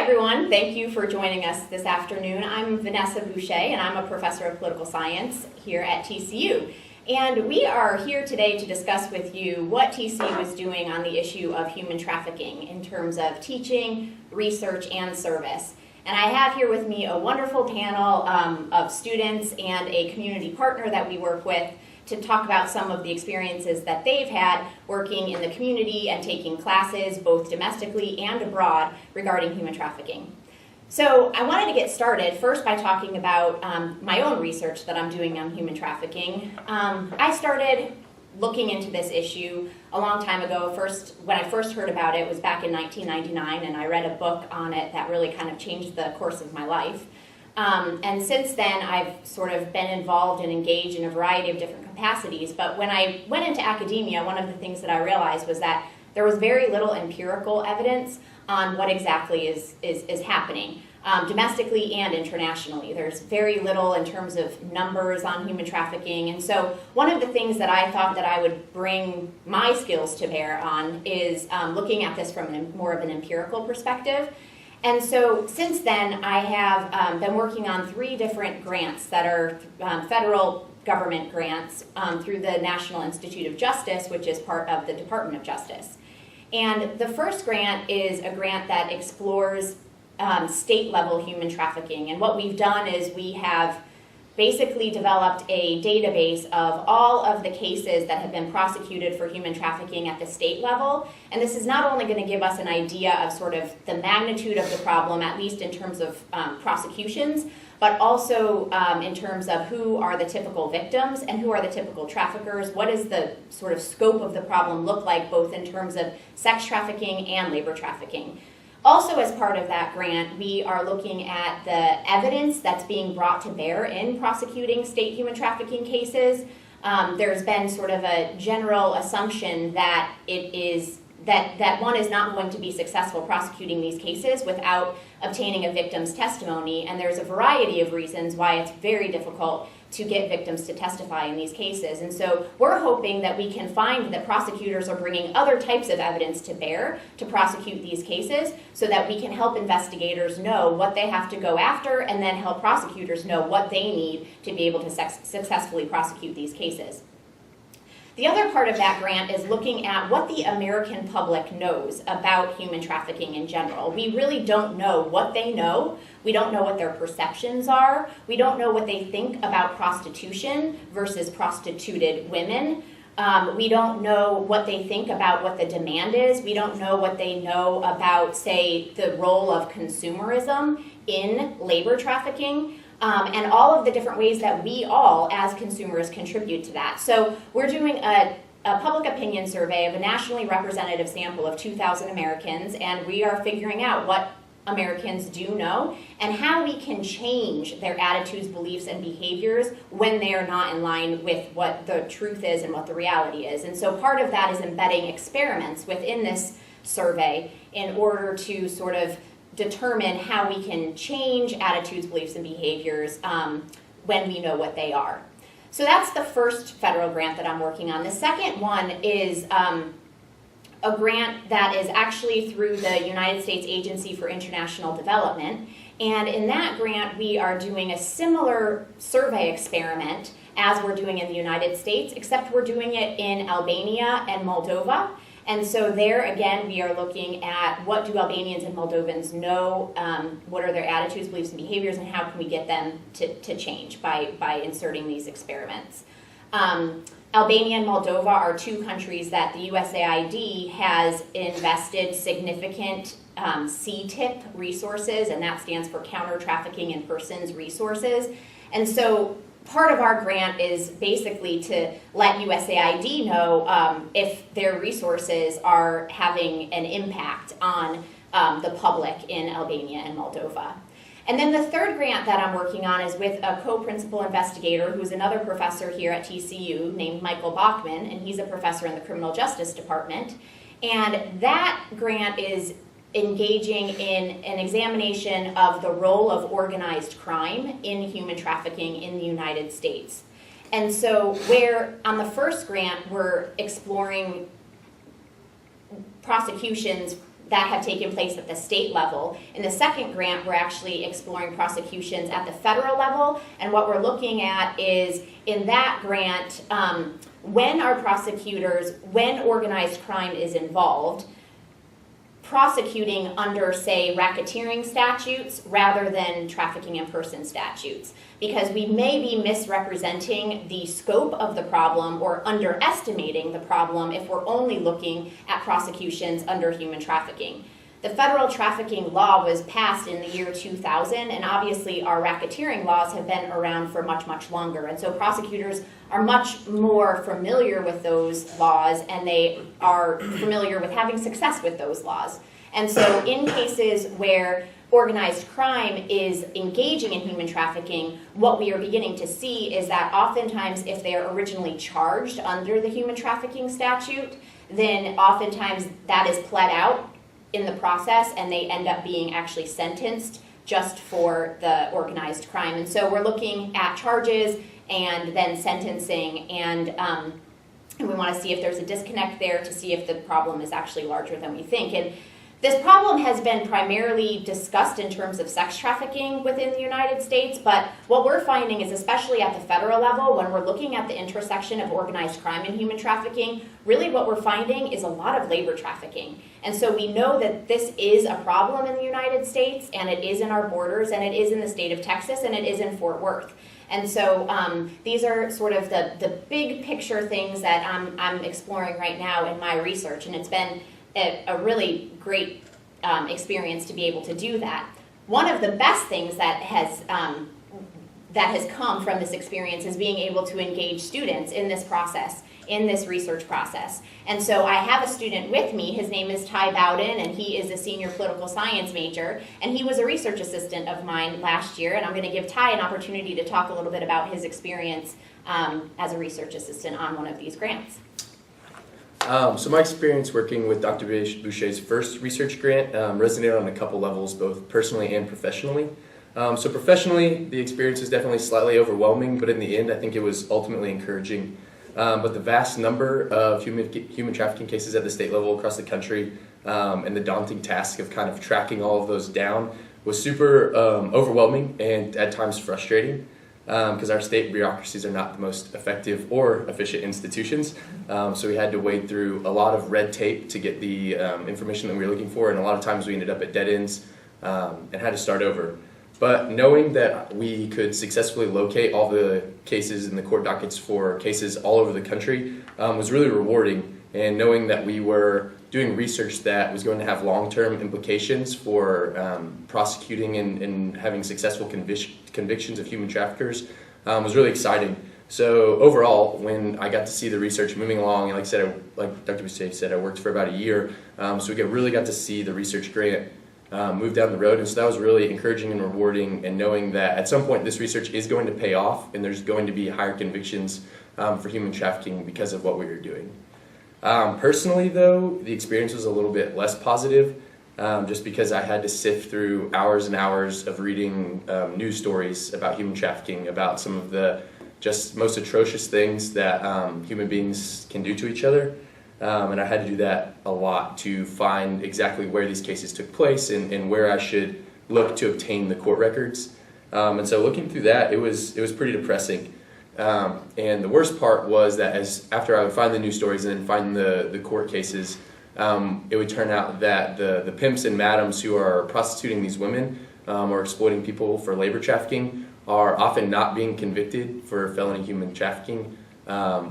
everyone. Thank you for joining us this afternoon. I'm Vanessa Bouché, and I'm a professor of political science here at TCU. And we are here today to discuss with you what TCU is doing on the issue of human trafficking in terms of teaching, research, and service. And I have here with me a wonderful panel of students and a community partner that we work with to talk about some of the experiences that they've had working in the community and taking classes both domestically and abroad regarding human trafficking. So I wanted to get started first by talking about my own research that I'm doing on human trafficking. I started looking into this issue a long time ago. When I first heard about it was back in 1999, and I read a book on it that really kind of changed the course of my life. And since then, I've sort of been involved and engaged in a variety of different capacities. But when I went into academia, one of the things that I realized was that there was very little empirical evidence on what exactly is happening, domestically and internationally. There's very little in terms of numbers on human trafficking. And so one of the things that I thought that I would bring my skills to bear on is looking at this from more of an empirical perspective. And so since then, I have been working on 3 different grants that are federal government grants through the National Institute of Justice, which is part of the Department of Justice. And the first grant is a grant that explores state-level human trafficking. And what we've done is we have basically developed a database of all of the cases that have been prosecuted for human trafficking at the state level. And this is not only going to give us an idea of sort of the magnitude of the problem, at least in terms of prosecutions, but also in terms of who are the typical victims and who are the typical traffickers. What does the sort of scope of the problem look like, both in terms of sex trafficking and labor trafficking? Also, as part of that grant, we are looking at the evidence that's being brought to bear in prosecuting state human trafficking cases. There's been sort of a general assumption that that one is not going to be successful prosecuting these cases without obtaining a victim's testimony, and there's a variety of reasons why it's very difficult to get victims to testify in these cases. And so we're hoping that we can find that prosecutors are bringing other types of evidence to bear to prosecute these cases so that we can help investigators know what they have to go after and then help prosecutors know what they need to be able to successfully prosecute these cases. The other part of that grant is looking at what the American public knows about human trafficking in general. We really don't know what they know. We don't know what their perceptions are. We don't know what they think about prostitution versus prostituted women. We don't know what they think about what the demand is. We don't know what they know about, say, the role of consumerism in labor trafficking. And all of the different ways that we all, as consumers, contribute to that. So we're doing a public opinion survey of a nationally representative sample of 2,000 Americans, and we are figuring out what Americans do know and how we can change their attitudes, beliefs, and behaviors when they are not in line with what the truth is and what the reality is. And so part of that is embedding experiments within this survey in order to sort of determine how we can change attitudes, beliefs, and behaviors when we know what they are. So that's the first federal grant that I'm working on. The second one is a grant that is actually through the United States Agency for International Development. And in that grant, we are doing a similar survey experiment as we're doing in the United States, except we're doing it in Albania and Moldova. And so there, again, we are looking at what do Albanians and Moldovans know, what are their attitudes, beliefs, and behaviors, and how can we get them to change by inserting these experiments. Albania and Moldova are 2 countries that the USAID has invested significant CTIP resources, and that stands for Counter Trafficking in Persons Resources. And so part of our grant is basically to let USAID know if their resources are having an impact on the public in Albania and Moldova. And then the third grant that I'm working on is with a co-principal investigator who's another professor here at TCU named Michael Bachman, and he's a professor in the Criminal Justice Department. And that grant is engaging in an examination of the role of organized crime in human trafficking in the United States. And so where on the first grant we're exploring prosecutions that have taken place at the state level. In the second grant, we're actually exploring prosecutions at the federal level, and what we're looking at is, in that grant, when our prosecutors, when organized crime is involved, prosecuting under, say, racketeering statutes rather than trafficking in person statutes, because we may be misrepresenting the scope of the problem or underestimating the problem if we're only looking at prosecutions under human trafficking. The federal trafficking law was passed in the year 2000, and obviously our racketeering laws have been around for much, much longer. And so prosecutors are much more familiar with those laws, and they are familiar with having success with those laws. And so in cases where organized crime is engaging in human trafficking, what we are beginning to see is that oftentimes if they are originally charged under the human trafficking statute, then oftentimes that is pled out in the process, and they end up being actually sentenced just for the organized crime. And so we're looking at charges and then sentencing, and we want to see if there's a disconnect there to see if the problem is actually larger than we think. And this problem has been primarily discussed in terms of sex trafficking within the United States, but what we're finding is, especially at the federal level, when we're looking at the intersection of organized crime and human trafficking, really what we're finding is a lot of labor trafficking. And so we know that this is a problem in the United States, and it is in our borders, and it is in the state of Texas, and it is in Fort Worth. And so these are sort of the big picture things that I'm exploring right now in my research, and it's been a really great experience to be able to do that. One of the best things that has come from this experience is being able to engage students in this process, in this research process. And so I have a student with me. His name is Ty Bowden, and he is a senior political science major, and he was a research assistant of mine last year, and I'm going to give Ty an opportunity to talk a little bit about his experience as a research assistant on one of these grants. So my experience working with Dr. Bouché's first research grant resonated on a couple levels, both personally and professionally. So professionally, the experience was definitely slightly overwhelming, but in the end, I think it was ultimately encouraging. But the vast number of human trafficking cases at the state level across the country and the daunting task of kind of tracking all of those down was super overwhelming and at times frustrating. Because our state bureaucracies are not the most effective or efficient institutions. So we had to wade through a lot of red tape to get the information that we were looking for, and a lot of times we ended up at dead ends and had to start over. But knowing that we could successfully locate all the cases in the court dockets for cases all over the country was really rewarding, and knowing that we were doing research that was going to have long-term implications for prosecuting and having successful convictions of human traffickers was really exciting. So overall, when I got to see the research moving along, and like Dr. Bouché said, I worked for about a year, so we really got to see the research grant move down the road, and so that was really encouraging and rewarding, and knowing that at some point this research is going to pay off, and there's going to be higher convictions for human trafficking because of what we were doing. Personally, though, the experience was a little bit less positive, just because I had to sift through hours and hours of reading news stories about human trafficking, about some of the just most atrocious things that human beings can do to each other. And I had to do that a lot to find exactly where these cases took place and where I should look to obtain the court records. And so looking through that, it was pretty depressing. And the worst part was that after I would find the news stories and then find the court cases, it would turn out that the pimps and madams who are prostituting these women or exploiting people for labor trafficking are often not being convicted for felony human trafficking,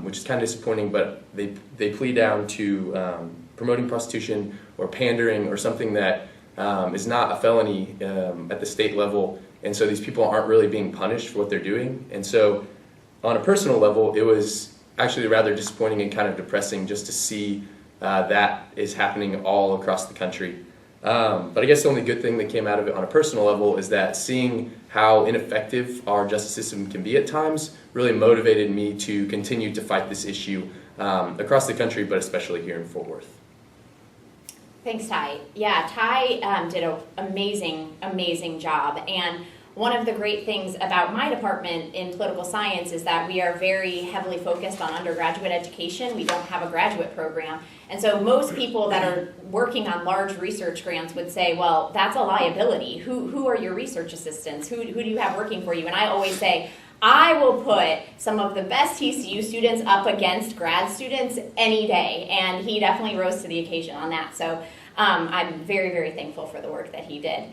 which is kind of disappointing, but they plead down to promoting prostitution or pandering or something that is not a felony at the state level, and so these people aren't really being punished for what they're doing. And so on a personal level, it was actually rather disappointing and kind of depressing just to see that is happening all across the country. But I guess the only good thing that came out of it on a personal level is that seeing how ineffective our justice system can be at times really motivated me to continue to fight this issue across the country, but especially here in Fort Worth. Thanks, Ty. Yeah, Ty did an amazing job. And one of the great things about my department in political science is that we are very heavily focused on undergraduate education. We don't have a graduate program. And so most people that are working on large research grants would say, well, that's a liability. Who are your research assistants? Who do you have working for you? And I always say, I will put some of the best TCU students up against grad students any day. And he definitely rose to the occasion on that. So I'm very, very thankful for the work that he did.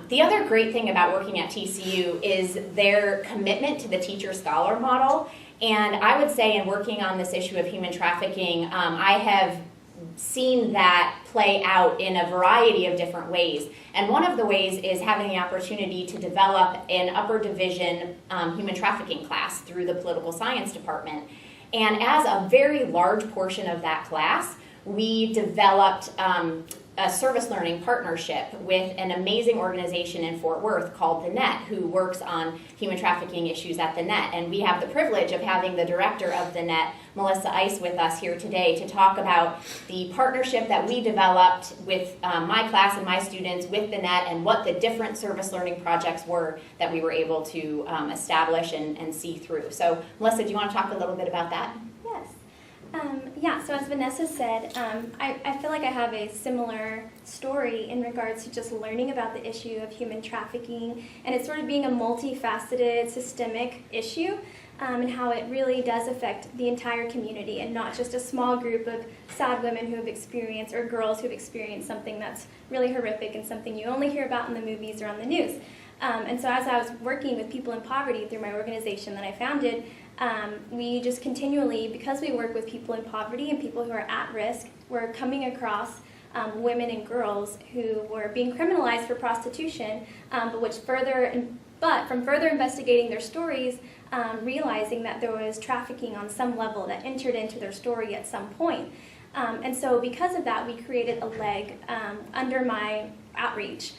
The other great thing about working at TCU is their commitment to the teacher-scholar model. And I would say in working on this issue of human trafficking, I have seen that play out in a variety of different ways. And one of the ways is having the opportunity to develop an upper division human trafficking class through the political science department. And as a very large portion of that class, we developed a service learning partnership with an amazing organization in Fort Worth called the Net, who works on human trafficking issues at the Net. And we have the privilege of having the director of the Net, Melissa Ice, with us here today to talk about the partnership that we developed with my class and my students with the Net and what the different service learning projects were that we were able to establish and see through. So Melissa, do you want to talk a little bit about that? Yes. So as Vanessa said, I feel like I have a similar story in regards to just learning about the issue of human trafficking, and it's sort of being a multifaceted, systemic issue, and how it really does affect the entire community and not just a small group of sad women who have experienced, or girls who have experienced something that's really horrific and something you only hear about in the movies or on the news. And so as I was working with people in poverty through my organization that I founded, we just continually, because we work with people in poverty and people who are at risk, we're coming across women and girls who were being criminalized for prostitution, but from further investigating their stories, realizing that there was trafficking on some level that entered into their story at some point. And so because of that, we created a leg under my outreach,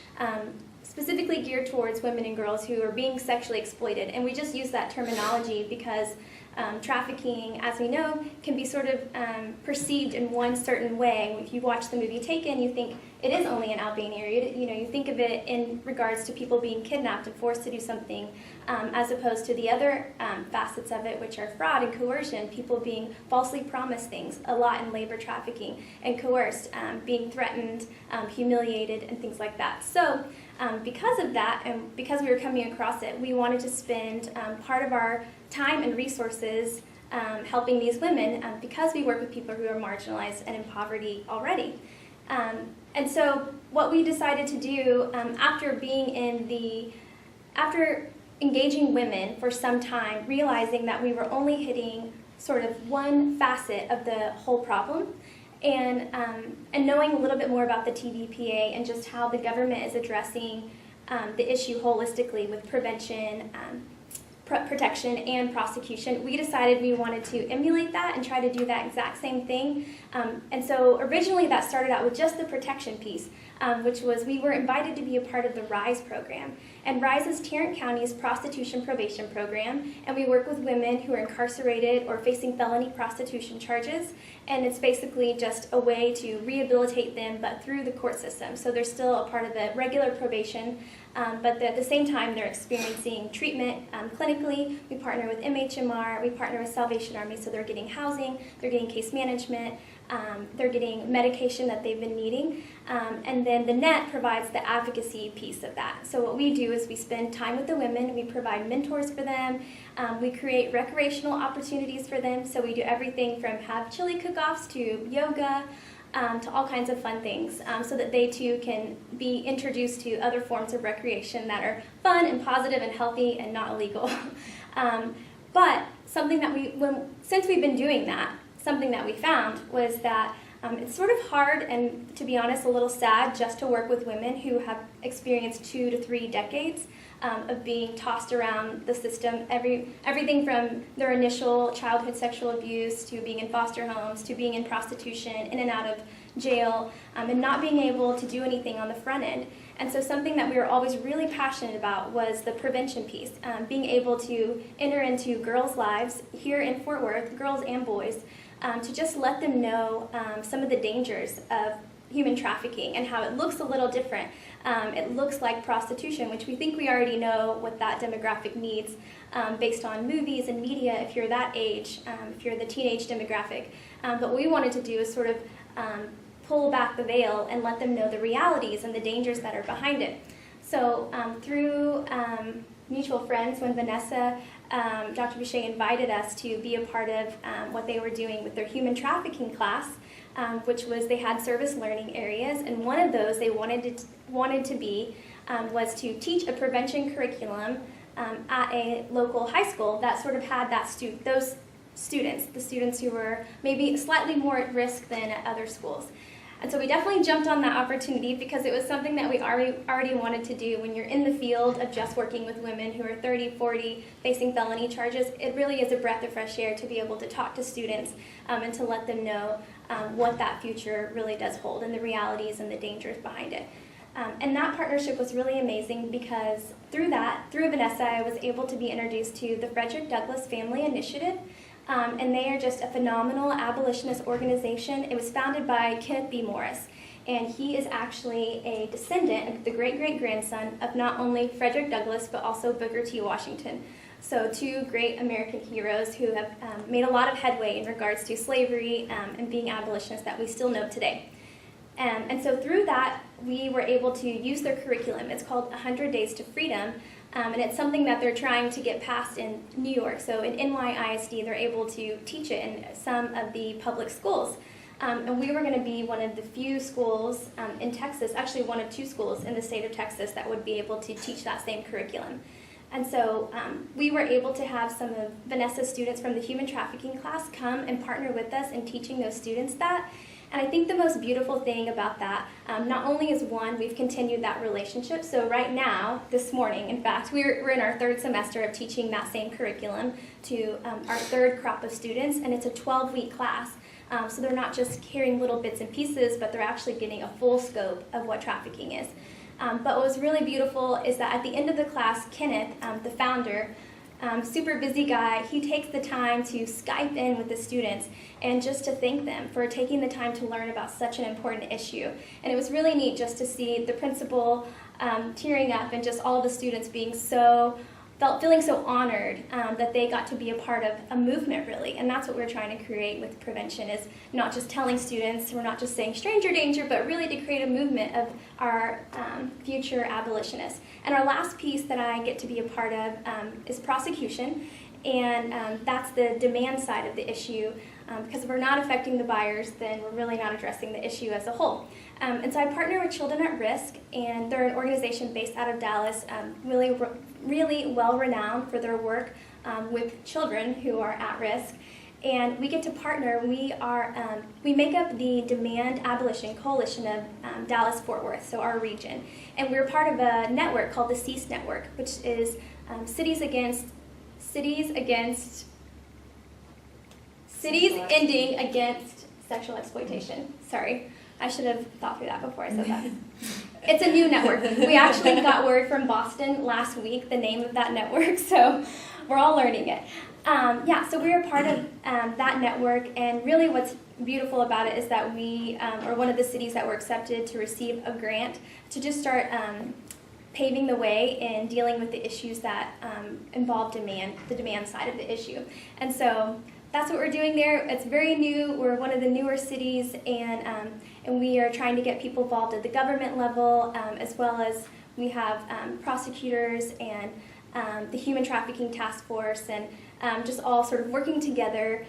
specifically geared towards women and girls who are being sexually exploited. And we just use that terminology because trafficking, as we know, can be sort of perceived in one certain way. If you watch the movie Taken, you think it is only in Albania. You think of it in regards to people being kidnapped and forced to do something, as opposed to the other facets of it, which are fraud and coercion, people being falsely promised things, a lot in labor trafficking, and coerced, being threatened, humiliated, and things like that. So because of that, and because we were coming across it, we wanted to spend part of our time and resources helping these women because we work with people who are marginalized and in poverty already. And so what we decided to do after engaging women for some time, realizing that we were only hitting sort of one facet of the whole problem, and knowing a little bit more about the TVPA and just how the government is addressing the issue holistically with prevention, protection, and prosecution, we decided we wanted to emulate that and try to do that exact same thing. And so originally that started out with just the protection piece, which was we were invited to be a part of the RISE program. And RISE is Tarrant County's prostitution probation program, and we work with women who are incarcerated or facing felony prostitution charges, and it's basically just a way to rehabilitate them, but through the court system. So they're still a part of the regular probation, but at the same time they're experiencing treatment clinically. We partner with MHMR, we partner with Salvation Army, so they're getting housing, they're getting case management, they're getting medication that they've been needing, and then the Net provides the advocacy piece of that. So what we do is we spend time with the women, we provide mentors for them, we create recreational opportunities for them, so we do everything from have chili cook-offs to yoga, to all kinds of fun things, so that they too can be introduced to other forms of recreation that are fun and positive and healthy and not illegal. But something that since we've been doing that, something that we found was that it's sort of hard and, to be honest, a little sad just to work with women who have experienced 2 to 3 decades of being tossed around the system, everything from their initial childhood sexual abuse to being in foster homes to being in prostitution, in and out of jail, and not being able to do anything on the front end. And so something that we were always really passionate about was the prevention piece, being able to enter into girls' lives here in Fort Worth, girls and boys, to just let them know some of the dangers of human trafficking and how it looks a little different. It looks like prostitution, which we think we already know what that demographic needs based on movies and media if you're that age, if you're the teenage demographic. But what we wanted to do is sort of pull back the veil and let them know the realities and the dangers that are behind it. So through mutual friends, when Vanessa, Dr. Bouché invited us to be a part of what they were doing with their human trafficking class, which was they had service learning areas, and one of those they wanted to be was to teach a prevention curriculum at a local high school that sort of had those students, the students who were maybe slightly more at risk than at other schools. And so we definitely jumped on that opportunity because it was something that we already wanted to do. When you're in the field of just working with women who are 30, 40, facing felony charges, it really is a breath of fresh air to be able to talk to students and to let them know what that future really does hold and the realities and the dangers behind it. And that partnership was really amazing because through Vanessa, I was able to be introduced to the Frederick Douglass Family Initiative. And they are just a phenomenal abolitionist organization. It was founded by Kenneth B. Morris, and he is actually a descendant, the great-great-grandson of not only Frederick Douglass, but also Booker T. Washington. So two great American heroes who have made a lot of headway in regards to slavery and being abolitionists that we still know today. And so through that, we were able to use their curriculum. It's called 100 Days to Freedom. And it's something that they're trying to get passed in New York. So in NYISD, they're able to teach it in some of the public schools. And we were going to be one of the few schools in Texas, actually one of two schools in the state of Texas that would be able to teach that same curriculum. And so we were able to have some of Vanessa's students from the human trafficking class come and partner with us in teaching those students that. And I think the most beautiful thing about that, not only is one, we've continued that relationship. So right now, this morning, in fact, we're in our third semester of teaching that same curriculum to our third crop of students, and it's a 12-week class. So they're not just hearing little bits and pieces, but they're actually getting a full scope of what trafficking is. But what was really beautiful is that at the end of the class, Kenneth, the founder, super busy guy, he takes the time to Skype in with the students and just to thank them for taking the time to learn about such an important issue. And it was really neat just to see the principal tearing up and just all the students being feeling so honored that they got to be a part of a movement, really. And that's what we're trying to create with prevention, is not just telling students, we're not just saying stranger danger, but really to create a movement of our future abolitionists. And our last piece that I get to be a part of is prosecution, and that's the demand side of the issue. Because if we're not affecting the buyers, then we're really not addressing the issue as a whole. And so I partner with Children at Risk, and they're an organization based out of Dallas, really well-renowned for their work with children who are at risk. And we get to partner. We make up the Demand Abolition Coalition of Dallas-Fort Worth, so our region. And we're part of a network called the CEASE Network, which is Cities Ending Against Sexual Exploitation. Sorry, I should have thought through that before I said that. It's a new network. We actually got word from Boston last week, the name of that network, so we're all learning it. So we're a part of that network, and really what's beautiful about it is that we are one of the cities that were accepted to receive a grant to just start paving the way in dealing with the issues that involve the demand side of the issue. And so that's what we're doing there. It's very new. We're one of the newer cities, and we are trying to get people involved at the government level, as well as we have prosecutors and the Human Trafficking Task Force, and just all sort of working together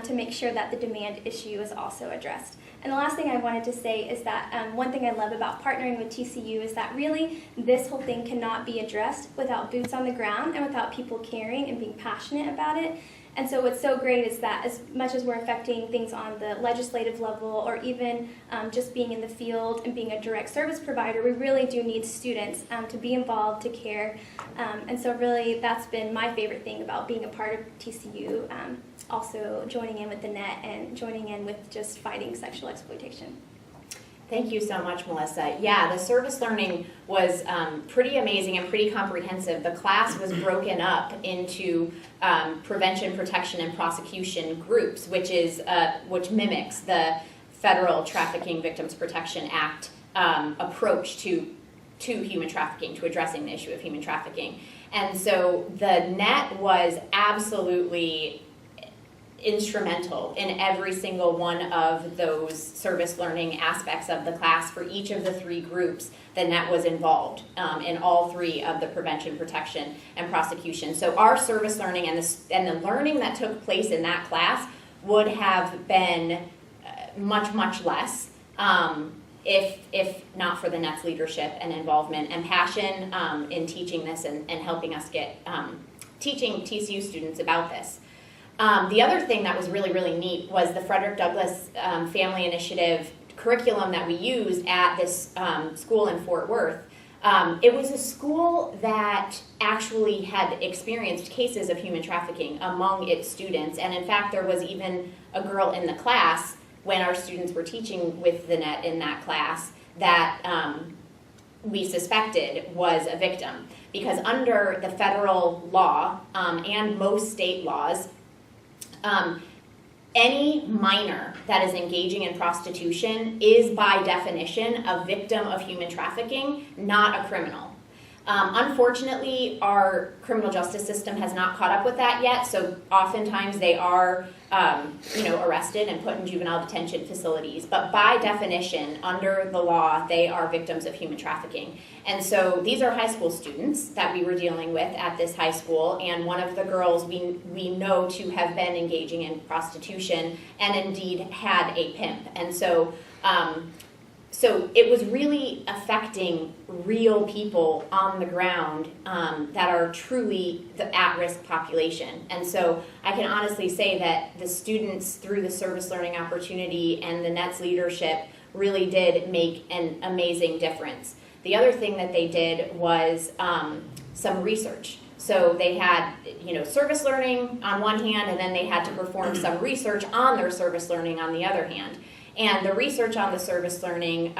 to make sure that the demand issue is also addressed. And the last thing I wanted to say is that one thing I love about partnering with TCU is that really this whole thing cannot be addressed without boots on the ground and without people caring and being passionate about it. And so what's so great is that as much as we're affecting things on the legislative level or even just being in the field and being a direct service provider, we really do need students to be involved, to care. And so really that's been my favorite thing about being a part of TCU, also joining in with the net and joining in with just fighting sexual exploitation. Thank you so much, Melissa. Yeah, the service learning was pretty amazing and pretty comprehensive. The class was broken up into prevention, protection, and prosecution groups, which mimics the federal Trafficking Victims Protection Act approach to human trafficking, to addressing the issue of human trafficking. And so the net was absolutely instrumental in every single one of those service learning aspects of the class. For each of the 3 groups, the net was involved in all 3 of the prevention, protection, and prosecution. So our service learning and the learning that took place in that class would have been much, much less if not for the net's leadership and involvement and passion in teaching this and helping us get teaching TCU students about this. The other thing that was really, really neat was the Frederick Douglass Family Initiative curriculum that we used at this school in Fort Worth. It was a school that actually had experienced cases of human trafficking among its students, and in fact there was even a girl in the class when our students were teaching with the net in that class that we suspected was a victim, because under the federal law and most state laws, any minor that is engaging in prostitution is by definition a victim of human trafficking, not a criminal. Unfortunately, our criminal justice system has not caught up with that yet, so oftentimes they are arrested and put in juvenile detention facilities. But by definition, under the law, they are victims of human trafficking. And so these are high school students that we were dealing with at this high school, and one of the girls we know to have been engaging in prostitution and indeed had a pimp. And so it was really affecting real people on the ground that are truly the at-risk population. And so I can honestly say that the students, through the service learning opportunity and the NET's leadership, really did make an amazing difference. The other thing that they did was some research. So they had, service learning on one hand, and then they had to perform some research on their service learning on the other hand. And the research on the service learning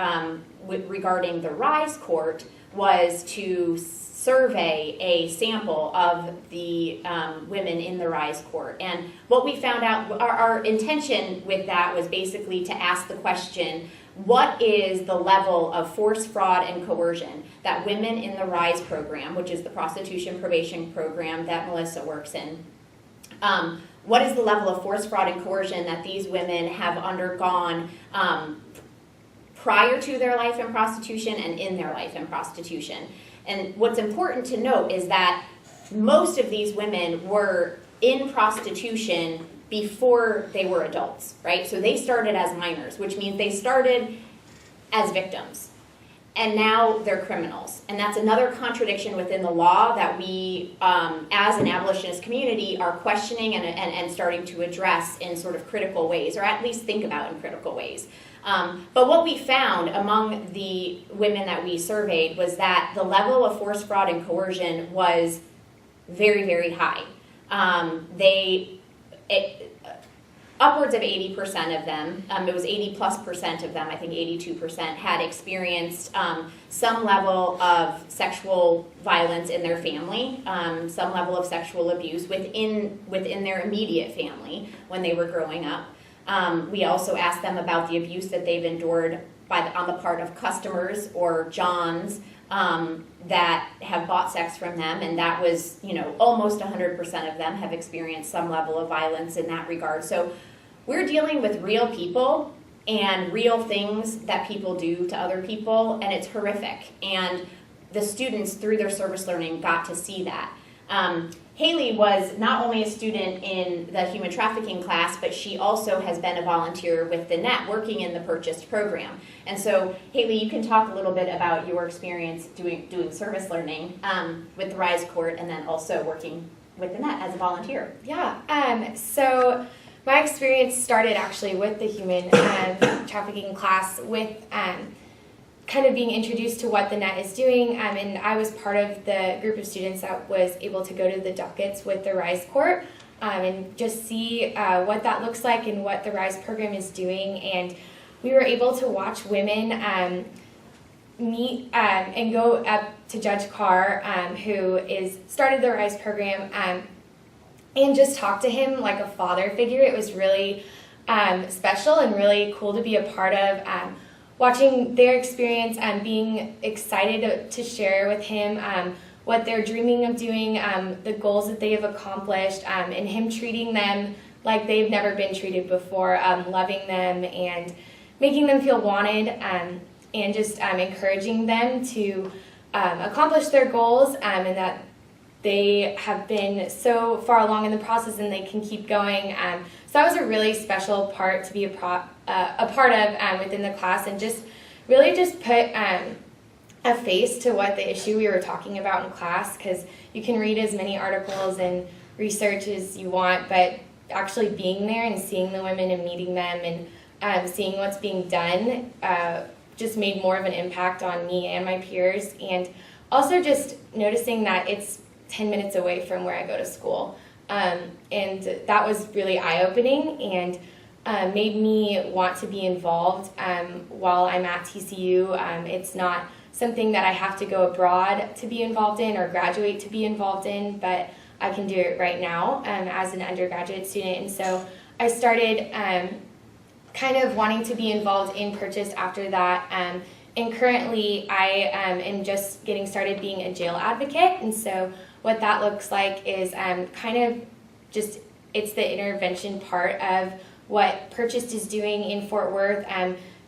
regarding the RISE court was to survey a sample of the women in the RISE court. And what we found out, our intention with that was basically to ask the question, what is the level of force, fraud, and coercion that women in the RISE program, which is the prostitution probation program that Melissa works in, what is the level of force, fraud, and coercion that these women have undergone prior to their life in prostitution and in their life in prostitution? And what's important to note is that most of these women were in prostitution before they were adults, right? So they started as minors, which means they started as victims. And now they're criminals. And that's another contradiction within the law that we, as an abolitionist community, are questioning and starting to address in sort of critical ways, or at least think about in critical ways. But what we found among the women that we surveyed was that the level of force, fraud, and coercion was very, very high. Upwards of 80% of them, it was 80+% of them, I think 82%, had experienced some level of sexual violence in their family, some level of sexual abuse within their immediate family when they were growing up. We also asked them about the abuse that they've endured on the part of customers or Johns that have bought sex from them, and that was, almost 100% of them have experienced some level of violence in that regard. So we're dealing with real people and real things that people do to other people, and it's horrific. And the students, through their service learning, got to see that. Haley was not only a student in the human trafficking class, but she also has been a volunteer with the NET, working in the purchased program. And so, Haley, you can talk a little bit about your experience doing service learning with the RISE court, and then also working with the NET as a volunteer. Yeah, so my experience started actually with the human trafficking class, with kind of being introduced to what the NET is doing, and I was part of the group of students that was able to go to the dockets with the RISE court and just see what that looks like and what the RISE program is doing. And we were able to watch women meet and go up to Judge Carr, who started the RISE program, and just talk to him like a father figure. It was really special and really cool to be a part of. Watching their experience and being excited to share with him what they're dreaming of doing, the goals that they have accomplished, and him treating them like they've never been treated before, loving them and making them feel wanted, and just encouraging them to accomplish their goals, and that they have been so far along in the process and they can keep going. So that was a really special part to be a part of within the class, and just really just put a face to what the issue we were talking about in class, because you can read as many articles and research as you want, but actually being there and seeing the women and meeting them and seeing what's being done just made more of an impact on me and my peers, and also just noticing that it's 10 minutes away from where I go to school. And that was really eye-opening and made me want to be involved while I'm at TCU. It's not something that I have to go abroad to be involved in or graduate to be involved in, but I can do it right now as an undergraduate student. And so I started kind of wanting to be involved in Purchase after that. And currently I am just getting started being a jail advocate. And so what that looks like is kind of just, it's the intervention part of what Purchased is doing in Fort Worth,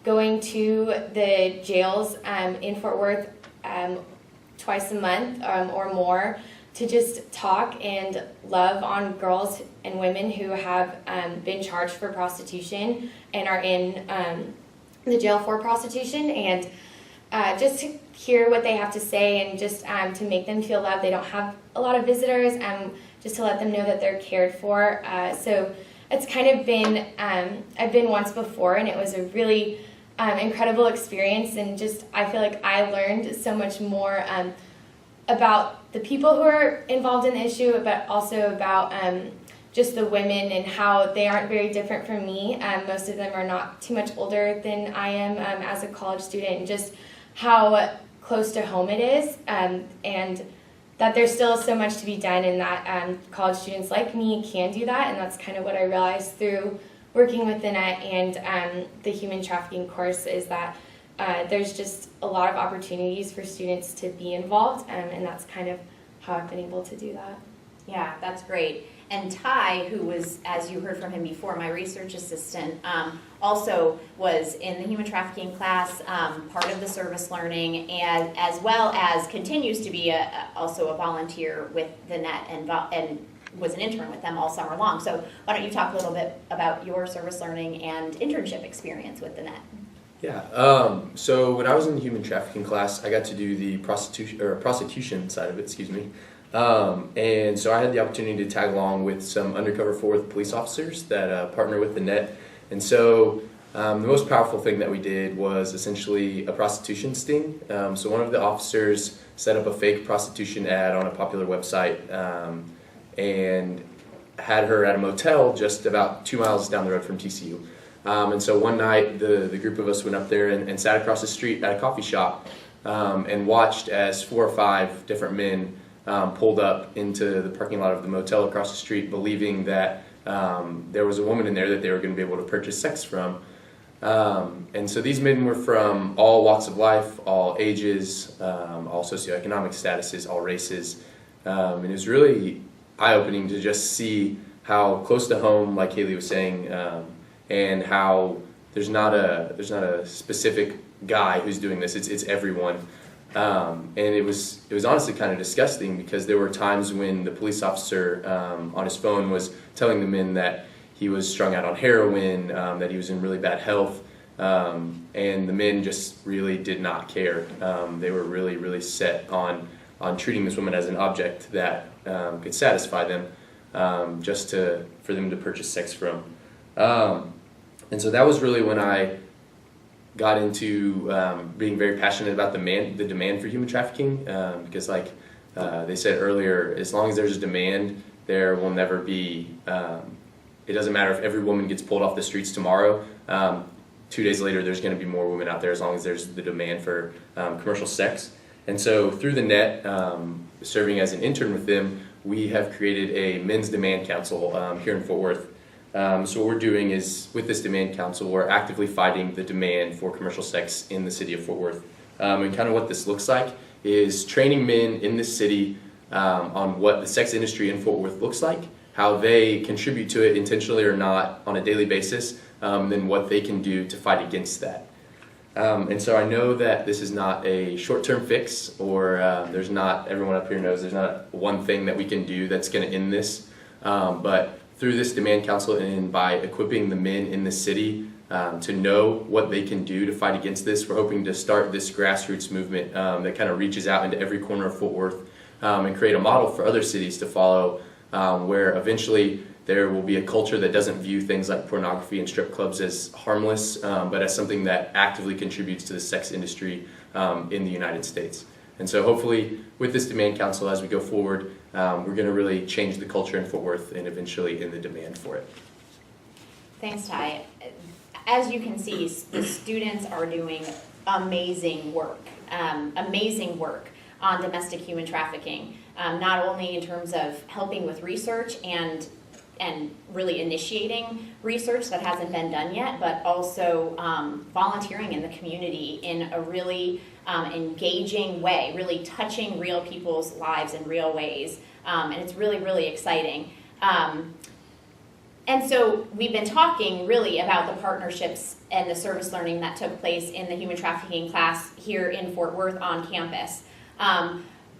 going to the jails in Fort Worth twice a month or more to just talk and love on girls and women who have been charged for prostitution and are in the jail for prostitution, and just to hear what they have to say and just to make them feel loved. They don't have a lot of visitors, just to let them know that they're cared for. So it's kind of been, I've been once before, and it was a really incredible experience, and just I feel like I learned so much more about the people who are involved in the issue, but also about just the women and how they aren't very different from me. Most of them are not too much older than I am as a college student, and just how close to home it is, and that there's still so much to be done, and that college students like me can do that. And that's kind of what I realized through working with the NET and the human trafficking course, is that there's just a lot of opportunities for students to be involved, and that's kind of how I've been able to do that. Yeah, that's great. And Ty, who was, as you heard from him before, my research assistant, also was in the human trafficking class, part of the service learning, and as well as continues to be also a volunteer with the NET and was an intern with them all summer long. So why don't you talk a little bit about your service learning and internship experience with the NET? Yeah, so when I was in the human trafficking class, I got to do the prosecution side of it, excuse me. And so I had the opportunity to tag along with some undercover Fort Worth police officers that partner with the NET. And so the most powerful thing that we did was essentially a prostitution sting. So one of the officers set up a fake prostitution ad on a popular website and had her at a motel just about 2 miles down the road from TCU. And so one night the group of us went up there and sat across the street at a coffee shop and watched as 4 or 5 different men pulled up into the parking lot of the motel across the street, believing that there was a woman in there that they were going to be able to purchase sex from. And so these men were from all walks of life, all ages, all socioeconomic statuses, all races. And it was really eye-opening to just see how close to home, like Haley was saying, and how there's not a specific guy who's doing this. It's everyone. And it was honestly kind of disgusting, because there were times when the police officer on his phone was telling the men that he was strung out on heroin, that he was in really bad health, and the men just really did not care. They were really, really set on treating this woman as an object that could satisfy them, just for them to purchase sex from. And so that was really when I got into being very passionate about the demand for human trafficking, because like they said earlier, as long as there's a demand, there will never be, it doesn't matter if every woman gets pulled off the streets tomorrow, 2 days later there's going to be more women out there, as long as there's the demand for commercial sex. And so through the NET, serving as an intern with them, we have created a men's demand council here in Fort Worth. So what we're doing is, with this demand council, we're actively fighting the demand for commercial sex in the city of Fort Worth. And kind of what this looks like is training men in this city on what the sex industry in Fort Worth looks like, how they contribute to it intentionally or not on a daily basis, then what they can do to fight against that. And so I know that this is not a short-term fix, or there's not, everyone up here knows there's not one thing that we can do that's going to end this, but through this demand council and by equipping the men in the city to know what they can do to fight against this, we're hoping to start this grassroots movement that kind of reaches out into every corner of Fort Worth and create a model for other cities to follow, where eventually there will be a culture that doesn't view things like pornography and strip clubs as harmless, but as something that actively contributes to the sex industry in the United States. And so hopefully with this demand council, as we go forward, we're going to really change the culture in Fort Worth and eventually in the demand for it. Thanks, Ty. As you can see, the students are doing amazing work on domestic human trafficking, not only in terms of helping with research and really initiating research that hasn't been done yet, but also volunteering in the community in a really engaging way, really touching real people's lives in real ways, and it's really, really exciting. And so we've been talking really about the partnerships and the service learning that took place in the human trafficking class here in Fort Worth on campus.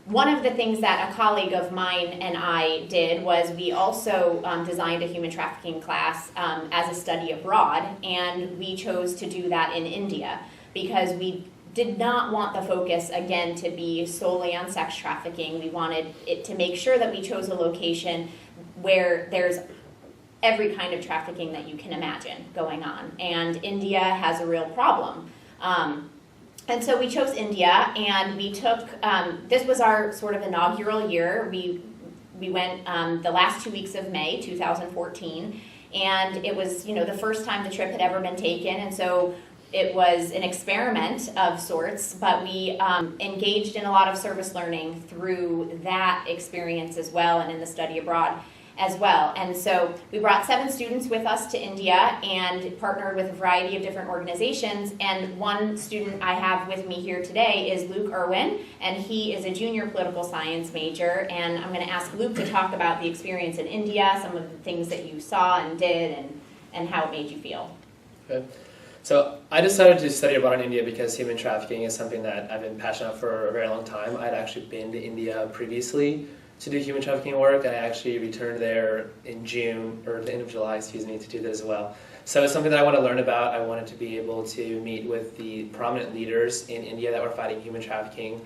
One of the things that a colleague of mine and I did was we also designed a human trafficking class as a study abroad, and we chose to do that in India because we did not want the focus, again, to be solely on sex trafficking. We wanted it to make sure that we chose a location where there's every kind of trafficking that you can imagine going on, and India has a real problem. And so we chose India, and we took, this was our sort of inaugural year. We went the last 2 weeks of May 2014, and it was, the first time the trip had ever been taken, and so it was an experiment of sorts, but we engaged in a lot of service learning through that experience as well, and in the study abroad as well. And so we brought 7 students with us to India and partnered with a variety of different organizations. And one student I have with me here today is Luke Irwin, and he is a junior political science major. And I'm going to ask Luke to talk about the experience in India, some of the things that you saw and did, and how it made you feel. Okay. So I decided to study abroad in India because human trafficking is something that I've been passionate about for a very long time. I'd actually been to India previously to do human trafficking work, and I actually returned there in June, or the end of July, to do that as well. So it's something that I want to learn about. I wanted to be able to meet with the prominent leaders in India that were fighting human trafficking,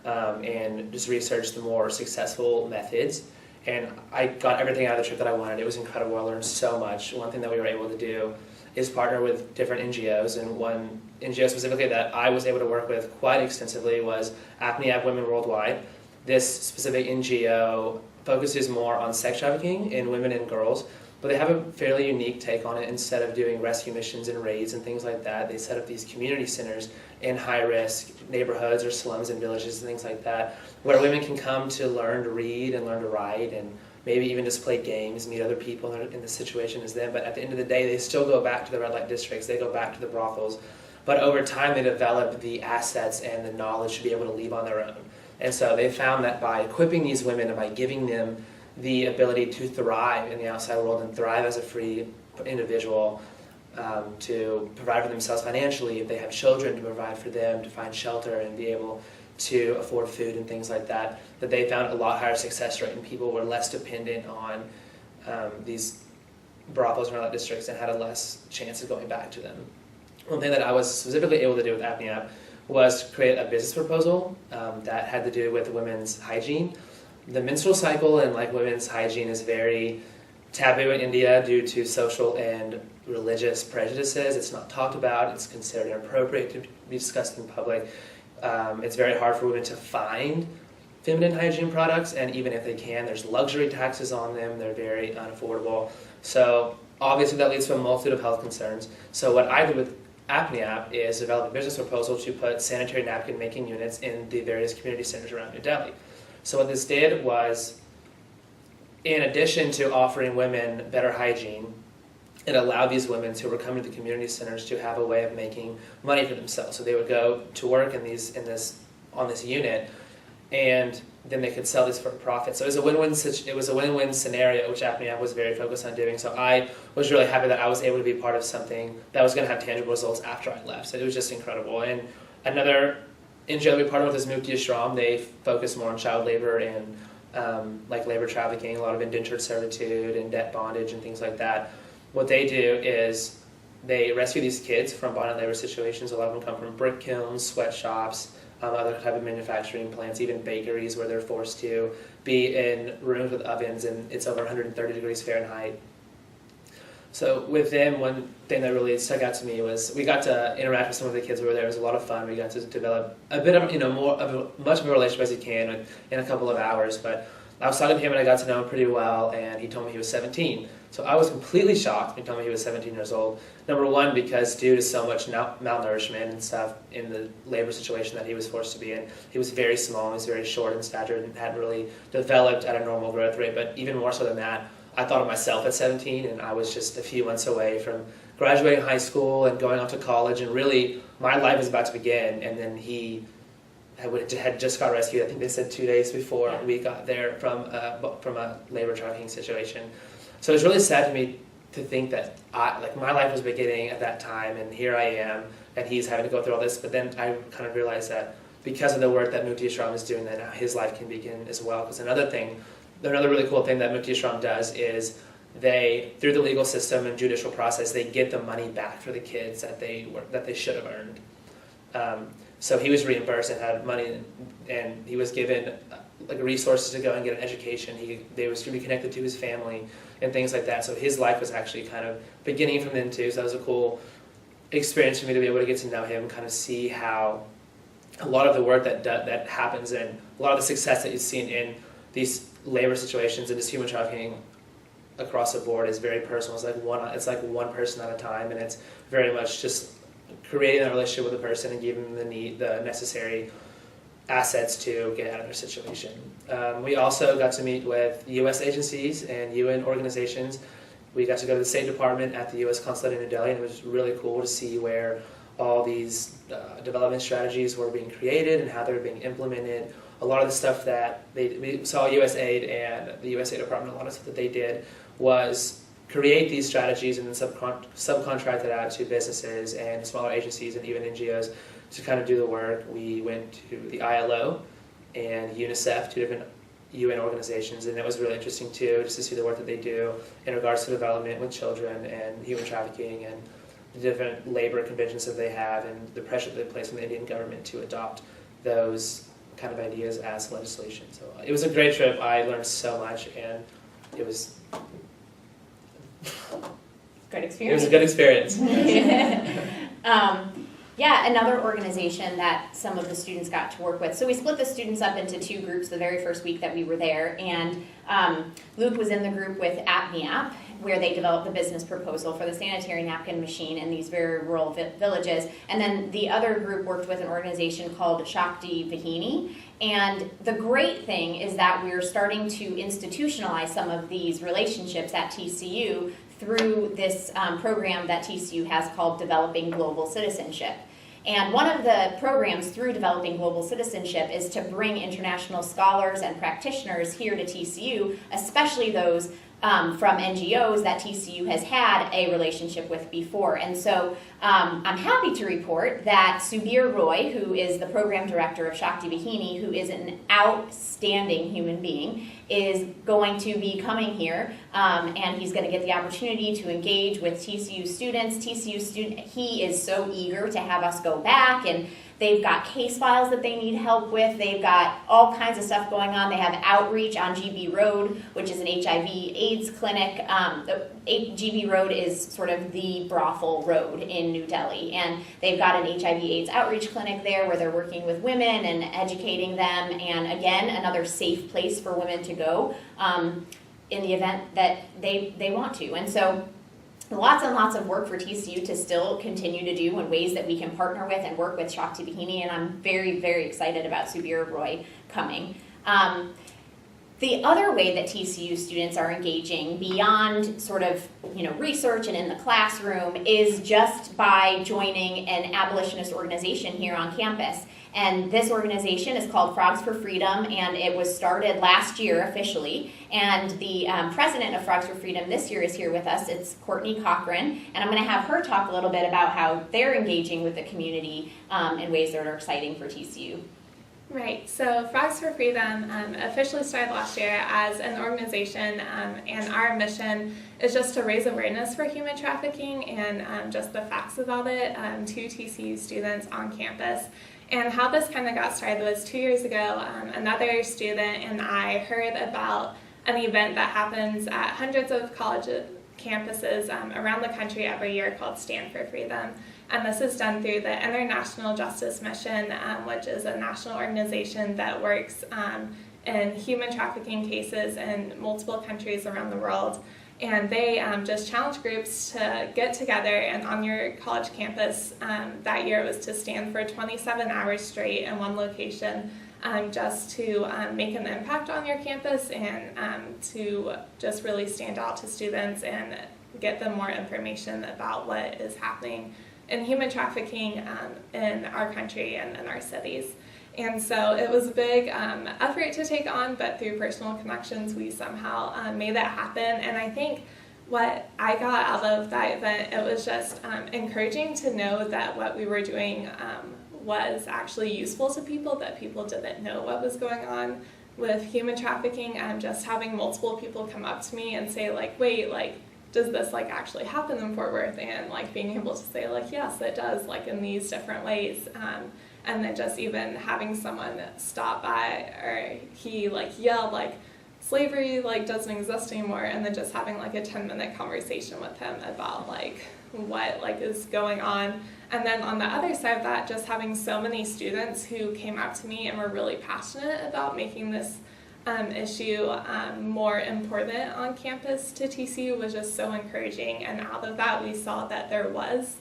and just research the more successful methods. And I got everything out of the trip that I wanted. It was incredible. I learned so much. One thing that we were able to do is partner with different NGOs, and one NGO specifically that I was able to work with quite extensively was Apnea Women Worldwide. This specific NGO focuses more on sex trafficking in women and girls, but they have a fairly unique take on it. Instead of doing rescue missions and raids and things like that, they set up these community centers in high-risk neighborhoods or slums and villages and things like that, where women can come to learn to read and learn to write, and maybe even just play games, meet other people in the situation as them. But at the end of the day, they still go back to the red light districts, they go back to the brothels. But over time, they develop the assets and the knowledge to be able to leave on their own. And so they found that by equipping these women and by giving them the ability to thrive in the outside world and thrive as a free individual, to provide for themselves financially, if they have children, to provide for them, to find shelter and be able to afford food and things like that, that they found a lot higher success rate, and people were less dependent on these brothels and red light districts and had a less chance of going back to them. One thing that I was specifically able to do with APNIAP was create a business proposal that had to do with women's hygiene. The menstrual cycle and women's hygiene is very taboo in India due to social and religious prejudices. It's not talked about. It's considered inappropriate to be discussed in public. It's very hard for women to find feminine hygiene products, and even if they can, there's luxury taxes on them. They're very unaffordable. So obviously that leads to a multitude of health concerns. So what I did with APNIAP is develop a business proposal to put sanitary napkin making units in the various community centers around New Delhi. So what this did was, in addition to offering women better hygiene, it allowed these women who were coming to the community centers to have a way of making money for themselves. So they would go to work on this unit, and then they could sell this for a profit. So it was a win-win scenario, which APNIAP was very focused on doing. So I was really happy that I was able to be part of something that was going to have tangible results after I left. So it was just incredible. And another NGO that we partnered with is Mukti Ashram. They focus more on child labor and like labor trafficking, a lot of indentured servitude and debt bondage and things like that. What they do is they rescue these kids from bonded labor situations. A lot of them come from brick kilns, sweatshops, other type of manufacturing plants, even bakeries where they're forced to be in rooms with ovens and it's over 130 degrees Fahrenheit. So with them, one thing that really stuck out to me was we got to interact with some of the kids who were there. It was a lot of fun. We got to develop a bit of, much of a relationship as you can in a couple of hours. But I was talking to him and I got to know him pretty well, and he told me he was 17. So I was completely shocked when he told me he was 17 years old. Number one, because due to so much malnourishment and stuff in the labor situation that he was forced to be in, he was very small, he was very short in stature and hadn't really developed at a normal growth rate. But even more so than that, I thought of myself at 17, and I was just a few months away from graduating high school and going off to college, and really my life was about to begin. And then he had just got rescued. I think they said 2 days before we got there from a labor trafficking situation. So it's really sad to me to think that my life was beginning at that time, and here I am, and he's having to go through all this. But then I kind of realized that because of the work that Mukti Ashram is doing, that now his life can begin as well. Because another really cool thing that Mukti Ashram does is through the legal system and judicial process, they get the money back for the kids that they should have earned. So he was reimbursed and had money, and he was given resources to go and get an education. They was to be connected to his family and things like that. So his life was actually kind of beginning from then too. So that was a cool experience for me to be able to get to know him, kind of see how a lot of the work that happens and a lot of the success that you've seen in these labor situations and this human trafficking across the board is very personal. It's like one person at a time, and it's very much just creating a relationship with a person and giving them the necessary assets to get out of their situation. We also got to meet with U.S. agencies and UN organizations. We got to go to the State Department at the U.S. Consulate in New Delhi, and it was really cool to see where all these development strategies were being created and how they were being implemented. A lot of the stuff that we saw US Aid and the USA Department, a lot of stuff that they did was create these strategies and then subcontract it out to businesses and smaller agencies and even NGOs to kind of do the work. We went to the ILO and UNICEF, two different UN organizations, and it was really interesting too, just to see the work that they do in regards to development with children and human trafficking and the different labor conventions that they have and the pressure that they place on the Indian government to adopt those kind of ideas as legislation. So it was a great trip. I learned so much, and it was Good experience. It was a good experience. Another organization that some of the students got to work with. So we split the students up into two groups the very first week that we were there, and Luke was in the group with APNIAP, where they developed the business proposal for the sanitary napkin machine in these very rural villages. And then the other group worked with an organization called Shakti Vahini. And the great thing is that we're starting to institutionalize some of these relationships at TCU through this program that TCU has called Developing Global Citizenship. And one of the programs through Developing Global Citizenship is to bring international scholars and practitioners here to TCU, especially those from NGOs that TCU has had a relationship with before. And so I'm happy to report that Subir Roy, who is the program director of Shakti Vahini, who is an outstanding human being, is going to be coming here, and he's going to get the opportunity to engage with TCU students. He is so eager to have us go back, and they've got case files that they need help with. They've got all kinds of stuff going on. They have outreach on GB Road, which is an HIV/AIDS clinic. GB Road is sort of the brothel road in New Delhi, and they've got an HIV/AIDS outreach clinic there where they're working with women and educating them, and again, another safe place for women to go in the event that they want to. And so lots and lots of work for TCU to still continue to do in ways that we can partner with and work with Shakti Vahini, and I'm very, very excited about Subir Roy coming. The other way that TCU students are engaging beyond sort of, research and in the classroom is just by joining an abolitionist organization here on campus. And this organization is called Frogs for Freedom, and it was started last year officially. And the president of Frogs for Freedom this year is here with us. It's Courtney Cochran, and I'm going to have her talk a little bit about how they're engaging with the community in ways that are exciting for TCU. Right, so Frogs for Freedom officially started last year as an organization, and our mission is just to raise awareness for human trafficking and just the facts about it to TCU students on campus. And how this kind of got started was 2 years ago, another student and I heard about an event that happens at hundreds of college campuses around the country every year called Stand for Freedom. And this is done through the International Justice Mission, which is a national organization that works in human trafficking cases in multiple countries around the world. And they just challenge groups to get together, and on your college campus that year it was to stand for 27 hours straight in one location, just to make an impact on your campus and to just really stand out to students and get them more information about what is happening in human trafficking in our country and in our cities. And so it was a big effort to take on, but through personal connections we somehow made that happen. And I think what I got out of that event, it was just encouraging to know that what we were doing was actually useful to people, that people didn't know what was going on with human trafficking. Just having multiple people come up to me and say like, wait, like, does this like actually happen in Fort Worth? And like being able to say like, yes, it does, like in these different ways. And then just even having someone stop by, or he like yelled like, slavery like doesn't exist anymore, and then just having like a 10-minute conversation with him about like what like is going on. And then on the other side of that, just having so many students who came up to me and were really passionate about making this issue more important on campus to TCU was just so encouraging. And out of that we saw that there was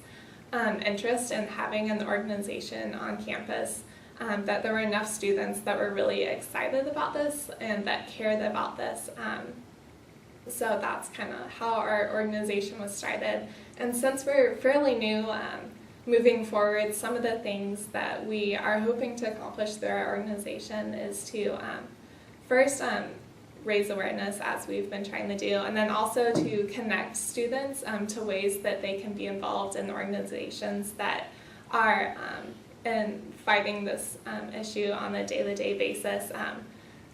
interest in having an organization on campus, that there were enough students that were really excited about this and that cared about this. So that's kind of how our organization was started. And since we're fairly new, moving forward, some of the things that we are hoping to accomplish through our organization is to first raise awareness, as we've been trying to do, and then also to connect students to ways that they can be involved in organizations that are in fighting this issue on a day-to-day basis,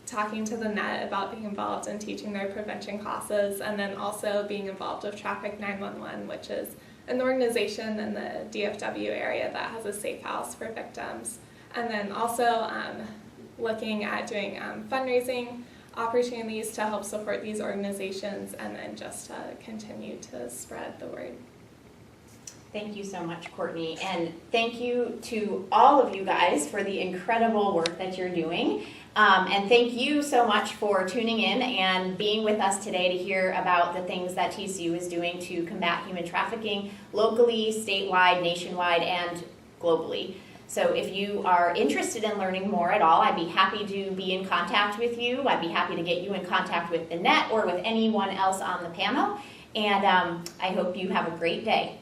talking to the NET about being involved in teaching their prevention classes, and then also being involved with Traffic 911, which is an organization in the DFW area that has a safe house for victims, and then also looking at doing fundraising opportunities to help support these organizations, and then just to continue to spread the word. Thank you so much, Courtney, and thank you to all of you guys for the incredible work that you're doing. And thank you so much for tuning in and being with us today to hear about the things that TCU is doing to combat human trafficking locally, statewide, nationwide, and globally. So if you are interested in learning more at all, I'd be happy to be in contact with you. I'd be happy to get you in contact with the NET or with anyone else on the panel. And I hope you have a great day.